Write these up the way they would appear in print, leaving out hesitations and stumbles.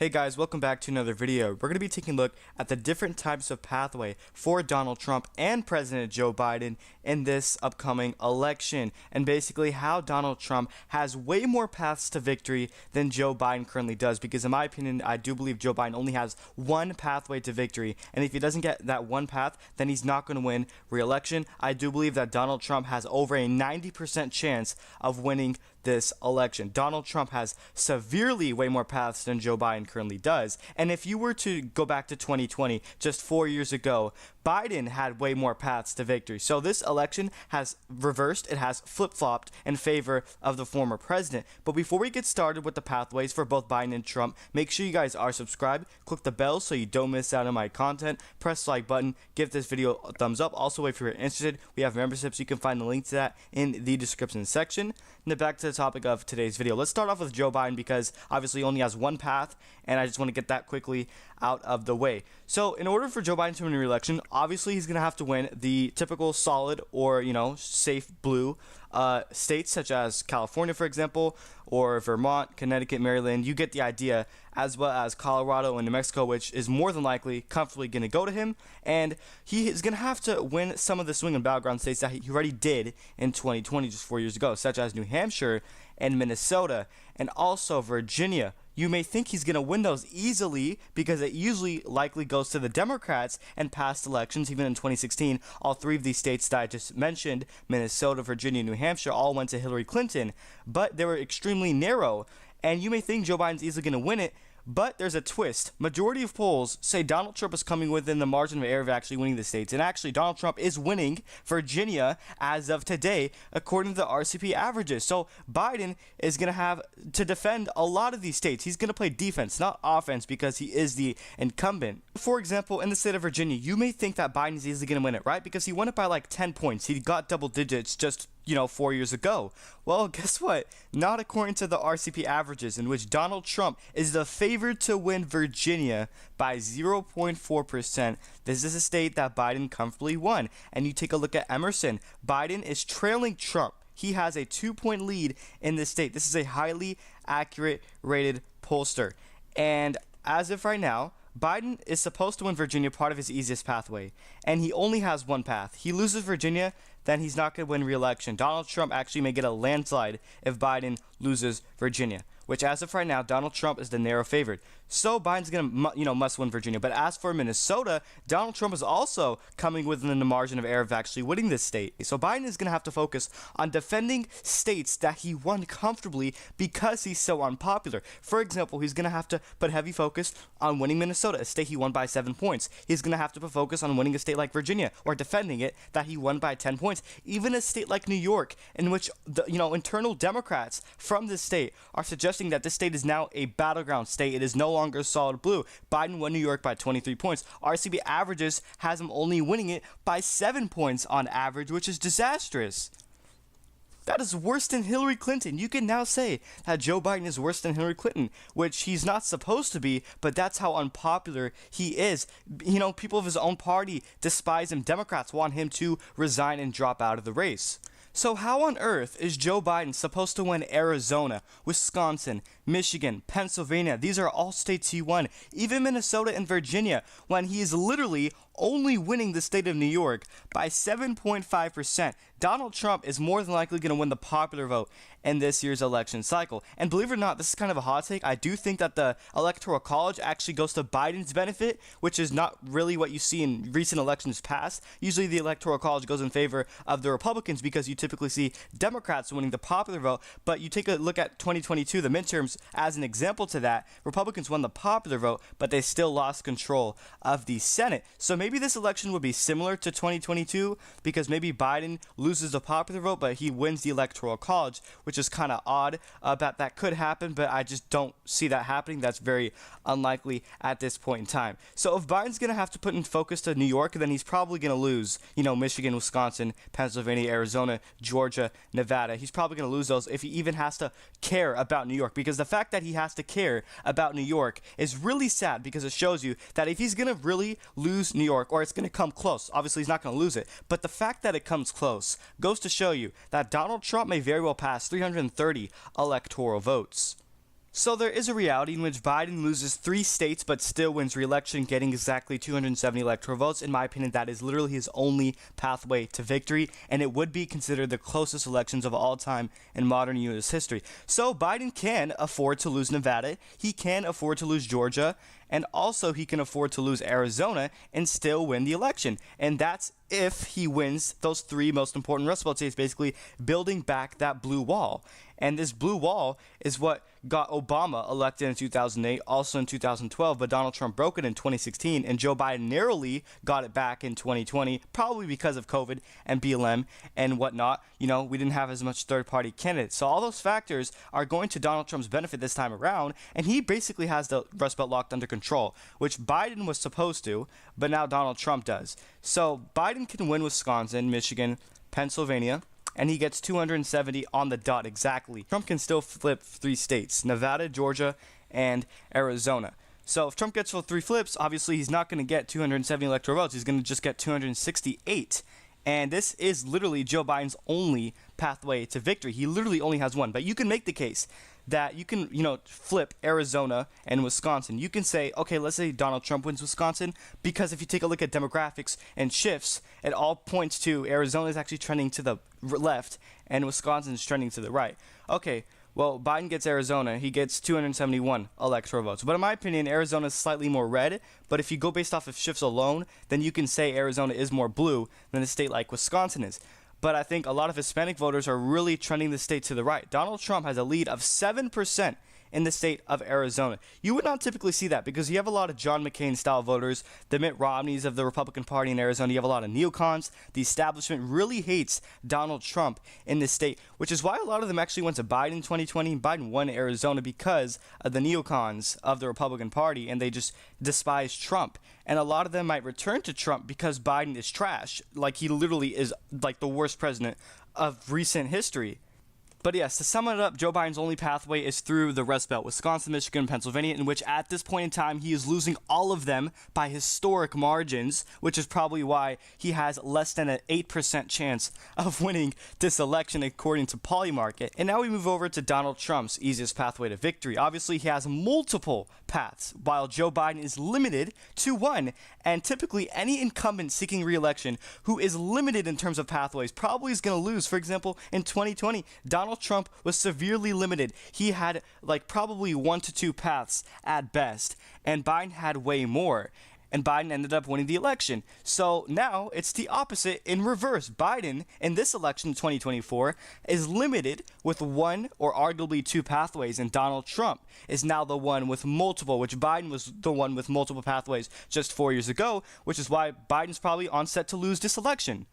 Hey guys, welcome back to another video. We're going to be taking a look at the different types of pathway for Donald Trump and President Joe Biden in this upcoming election, and basically how Donald Trump has way more paths to victory than Joe Biden currently does, because in my opinion, I do believe Joe Biden only has one pathway to victory, and if he doesn't get that one path, then he's not going to win re-election. I do believe that Donald Trump has over a 90% chance of winning this election. Donald Trump has severely way more paths than Joe Biden currently does. And if you were to go back to 2020, just 4 years ago, Biden had way more paths to victory. So this election has reversed, it has flip-flopped in favor of the former president. But before we get started with the pathways for both Biden and Trump, make sure you guys are subscribed, click the bell so you don't miss out on my content, press the like button, give this video a thumbs up. Also, if you're interested, we have memberships. You can find the link to that in the description section. Now back to the topic of today's video. Let's start off with Joe Biden, because obviously he only has one path, and I just want to get that quickly out of the way. So in order for Joe Biden to win re-election, obviously he's going to have to win the typical solid or, safe blue states such as California, for example, or Vermont, Connecticut, Maryland. You get the idea, as well as Colorado and New Mexico, which is more than likely comfortably going to go to him. And he is going to have to win some of the swing and battleground states that he already did in 2020, just 4 years ago, such as New Hampshire and Minnesota, and also Virginia. You may think he's going to win those easily because it usually likely goes to the Democrats in past elections. Even in 2016, all three of these states that I just mentioned, Minnesota, Virginia, New Hampshire, all went to Hillary Clinton, but they were extremely narrow. And you may think Joe Biden's easily going to win it, but there's a twist. Majority of polls say Donald Trump is coming within the margin of error of actually winning the states. And actually, Donald Trump is winning Virginia as of today, according to the RCP averages. So Biden is going to have to defend a lot of these states. He's going to play defense, not offense, because he is the incumbent. For example, in the state of Virginia, you may think that Biden is easily going to win it, right? Because he won it by like 10 points. He got double digits just 4 years ago. Well, guess what? Not according to the RCP averages, in which Donald Trump is the favorite to win Virginia by 0.4%. This is a state that Biden comfortably won. And you take a look at Emerson. Biden is trailing Trump. He has a 2-point lead in this state. This is a highly accurate rated pollster. And as of right now, Biden is supposed to win Virginia, part of his easiest pathway, and he only has one path. He loses Virginia, then he's not going to win re-election. Donald Trump actually may get a landslide if Biden loses Virginia, which as of right now, Donald Trump is the narrow favorite. So Biden's going to, must win Virginia. But as for Minnesota, Donald Trump is also coming within the margin of error of actually winning this state. So Biden is going to have to focus on defending states that he won comfortably because he's so unpopular. For example, he's going to have to put heavy focus on winning Minnesota, a state he won by 7 points. He's going to have to put focus on winning a state like Virginia, or defending it, that he won by 10 points. Even a state like New York, in which the internal Democrats from this state are suggesting that this state is now a battleground state. It is no longer solid blue. Biden won New York by 23 points. RCP averages has him only winning it by 7 points on average, which is disastrous. That is worse than Hillary Clinton. You can now say that Joe Biden is worse than Hillary Clinton, which he's not supposed to be, but that's how unpopular he is. People of his own party despise him. Democrats want him to resign and drop out of the race. So how on earth is Joe Biden supposed to win Arizona, Wisconsin, Michigan, Pennsylvania? These are all states he won. Even Minnesota and Virginia, when he is literally only winning the state of New York by 7.5%. Donald Trump is more than likely going to win the popular vote in this year's election cycle. And believe it or not, this is kind of a hot take. I do think that the Electoral College actually goes to Biden's benefit, which is not really what you see in recent elections past. Usually the Electoral College goes in favor of the Republicans because you typically see Democrats winning the popular vote. But you take a look at 2022, the midterms, as an example to that. Republicans won the popular vote, but they still lost control of the Senate. So maybe this election would be similar to 2022, because maybe Biden loses the popular vote, but he wins the Electoral College, which is kind of odd. That could happen, but I just don't see that happening. That's very unlikely at this point in time. So if Biden's going to have to put in focus to New York, then he's probably going to lose, Michigan, Wisconsin, Pennsylvania, Arizona, Georgia, Nevada. He's probably going to lose those if he even has to care about New York, because the fact that he has to care about New York is really sad, because it shows you that if he's going to really lose New York, or it's going to come close, obviously he's not going to lose it, but the fact that it comes close goes to show you that Donald Trump may very well pass 330 electoral votes. So there is a reality in which Biden loses 3 states but still wins re-election, getting exactly 270 electoral votes. In my opinion, that is literally his only pathway to victory, and it would be considered the closest elections of all time in modern U.S. history. So Biden can afford to lose Nevada, he can afford to lose Georgia, and also he can afford to lose Arizona and still win the election. And that's if he wins those 3 most important Rust Belt states, basically building back that blue wall. And this blue wall is what got Obama elected in 2008, also in 2012, but Donald Trump broke it in 2016, and Joe Biden narrowly got it back in 2020, probably because of COVID and BLM and whatnot. You know, we didn't have as much third-party candidates. So all those factors are going to Donald Trump's benefit this time around, and he basically has the Rust Belt locked under control, which Biden was supposed to, but now Donald Trump does. So Biden can win Wisconsin, Michigan, Pennsylvania, and he gets 270 on the dot exactly. Trump can still flip 3 states, Nevada, Georgia, and Arizona. So if Trump gets 3 flips, obviously he's not going to get 270 electoral votes. He's going to just get 268. And this is literally Joe Biden's only pathway to victory. He literally only has one. But you can make the case that you can, flip Arizona and Wisconsin. You can say, okay, let's say Donald Trump wins Wisconsin, because if you take a look at demographics and shifts, it all points to Arizona is actually trending to the left and Wisconsin is trending to the right. Okay, well, Biden gets Arizona. He gets 271 electoral votes. But in my opinion, Arizona is slightly more red. But if you go based off of shifts alone, then you can say Arizona is more blue than a state like Wisconsin is. But I think a lot of Hispanic voters are really trending the state to the right. Donald Trump has a lead of 7% in the state of Arizona. You would not typically see that because you have a lot of John McCain-style voters, the Mitt Romneys of the Republican Party in Arizona. You have a lot of neocons. The establishment really hates Donald Trump in this state, which is why a lot of them actually went to Biden in 2020. Biden won Arizona because of the neocons of the Republican Party, and they just despise Trump. And a lot of them might return to Trump because Biden is trash. Like, he literally is like the worst president of recent history. But yes, to sum it up, Joe Biden's only pathway is through the Rust Belt, Wisconsin, Michigan, Pennsylvania, in which at this point in time, he is losing all of them by historic margins, which is probably why he has less than an 8% chance of winning this election, according to Polymarket. And now we move over to Donald Trump's easiest pathway to victory. Obviously, he has multiple paths, while Joe Biden is limited to one. And typically, any incumbent seeking re-election who is limited in terms of pathways probably is going to lose. For example, in 2020, Donald Trump was severely limited. He had like probably 1 to 2 paths at best, and Biden had way more. And Biden ended up winning the election. So now it's the opposite in reverse. Biden, in this election in 2024, is limited with 1 or arguably 2 pathways, and Donald Trump is now the one with multiple, which Biden was the one with multiple pathways just 4 years ago, which is why Biden's probably on set to lose this election.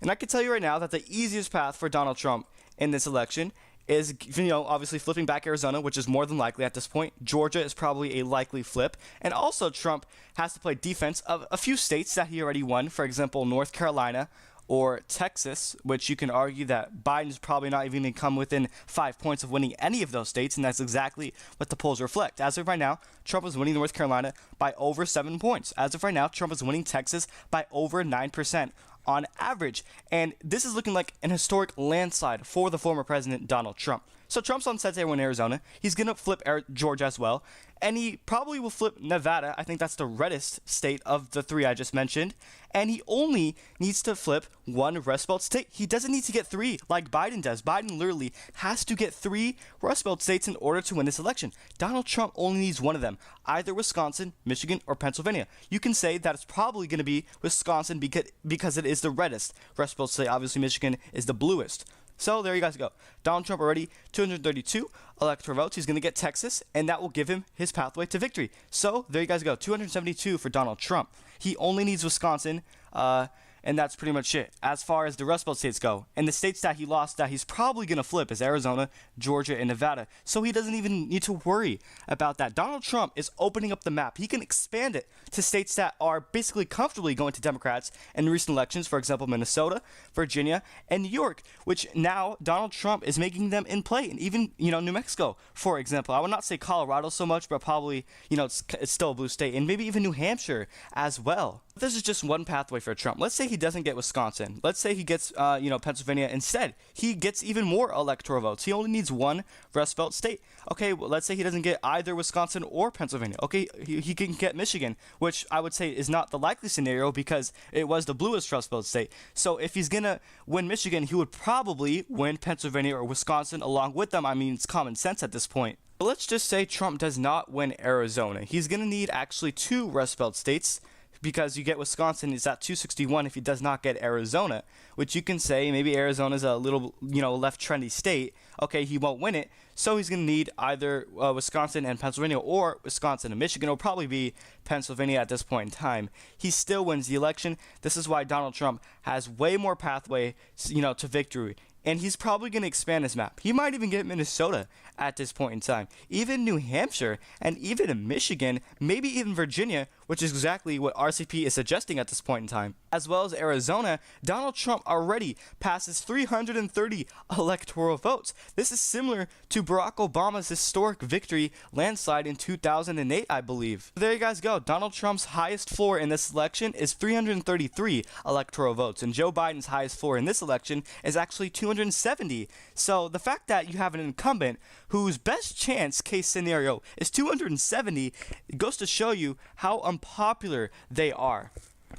And I can tell you right now that the easiest path for Donald Trump in this election is, obviously flipping back Arizona, which is more than likely at this point. Georgia is probably a likely flip. And also Trump has to play defense of a few states that he already won. For example, North Carolina or Texas, which you can argue that Biden's probably not even going to come within 5 points of winning any of those states. And that's exactly what the polls reflect. As of right now, Trump is winning North Carolina by over 7 points. As of right now, Trump is winning Texas by over 9%. On average, and this is looking like an historic landslide for the former president Donald Trump. So Trump's on set to win Arizona. He's going to flip Georgia as well, and he probably will flip Nevada. I think that's the reddest state of the 3 I just mentioned, and he only needs to flip 1 Rust Belt state. He doesn't need to get 3 like Biden does. Biden literally has to get 3 Rust Belt states in order to win this election. Donald Trump only needs 1 of them, either Wisconsin, Michigan, or Pennsylvania. You can say that it's probably going to be Wisconsin because it is the reddest Rust Belt state. Obviously, Michigan is the bluest. So there you guys go. Donald Trump already 232 electoral votes. He's going to get Texas, and that will give him his pathway to victory. So there you guys go. 272 for Donald Trump. He only needs Wisconsin, and that's pretty much it as far as the Rust Belt states go. And the states that he lost that he's probably going to flip is Arizona, Georgia, and Nevada. So he doesn't even need to worry about that. Donald Trump is opening up the map. He can expand it to states that are basically comfortably going to Democrats in recent elections, for example, Minnesota, Virginia, and New York, which now Donald Trump is making them in play. And even, New Mexico, for example. I would not say Colorado so much, but probably, it's still a blue state. And maybe even New Hampshire as well. This is just one pathway for Trump. Let's say he doesn't get Wisconsin. Let's say he gets, Pennsylvania. Instead, he gets even more electoral votes. He only needs one Rust Belt state. Okay, well, let's say he doesn't get either Wisconsin or Pennsylvania. Okay, he can get Michigan, which I would say is not the likely scenario because it was the bluest Rust Belt state. So if he's gonna win Michigan, he would probably win Pennsylvania or Wisconsin along with them. I mean, it's common sense at this point. But let's just say Trump does not win Arizona. He's gonna need actually two Rust Belt states, because you get Wisconsin is at 261 if he does not get Arizona, which you can say maybe Arizona's a little, left trendy state. Okay, he won't win it, so he's going to need either Wisconsin and Pennsylvania or Wisconsin and Michigan. It'll probably be Pennsylvania at this point in time. He still wins the election. This is why Donald Trump has way more pathway, to victory. And he's probably going to expand his map. He might even get Minnesota at this point in time. Even New Hampshire and even Michigan, maybe even Virginia, which is exactly what RCP is suggesting at this point in time. As well as Arizona, Donald Trump already passes 330 electoral votes. This is similar to Barack Obama's historic victory landslide in 2008, I believe. There you guys go. Donald Trump's highest floor in this election is 333 electoral votes, and Joe Biden's highest floor in this election is actually 270. So the fact that you have an incumbent whose best chance case scenario is 270 goes to show you how unpopular they are.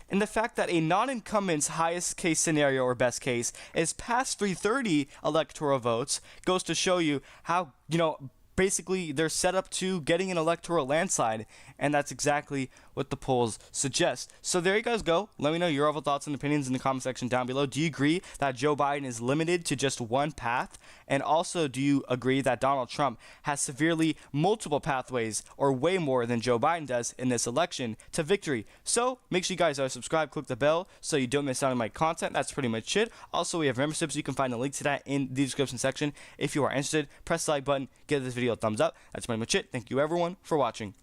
And the fact that a non-incumbent's highest case scenario or best case is past 330 electoral votes goes to show you how, basically they're set up to getting an electoral landslide, and that's exactly what the polls suggest. So there you guys go. Let me know your overall thoughts and opinions in the comment section down below. Do you agree that Joe Biden is limited to just one path? And also, do you agree that Donald Trump has severely multiple pathways, or way more than Joe Biden does in this election, to victory? So make sure you guys are subscribed, click the bell so you don't miss out on my content. That's pretty much it. Also, we have memberships. You can find the link to that in the description section. If you are interested, press the like button, give this video a thumbs up. That's pretty much it. Thank you everyone for watching.